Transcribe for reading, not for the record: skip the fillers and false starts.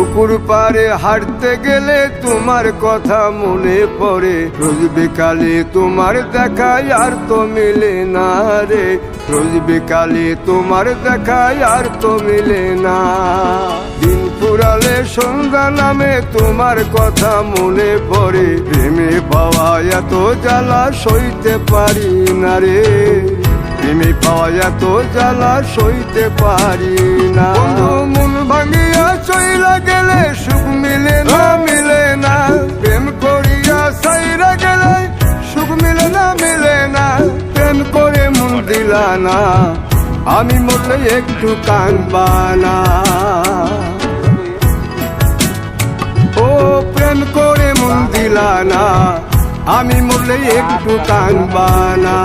পুকুর পাড়ে হাঁটতে গেলে তোমার কথা মনে পড়ে, রোজ বিকালে তোমার দেখায় আর তো মিলে না রে, রোজ বিকালে তোমার দেখায় আর তো মিলে না। দিন ফুরালে সন্ধ্যা নামে তোমার কথা মনে পড়ে, প্রেমে পাওয়া এত জ্বালা সইতে পারি না রে, প্রেমে পাওয়া এত জ্বালা সইতে পারি না। মন ভাঙিয়া চইলা গেলে সুখ মিলে না, মিলে না, প্রেম করিয়া সাইরা গেলে সুখ মিলে না, মিলে না, প্রেম করে মন দিলা না, আমি মরলে একটু কাঁদবা না। ও প্রেম করে মন দিলা না, আমি মরলে একটু কাঁদবা না।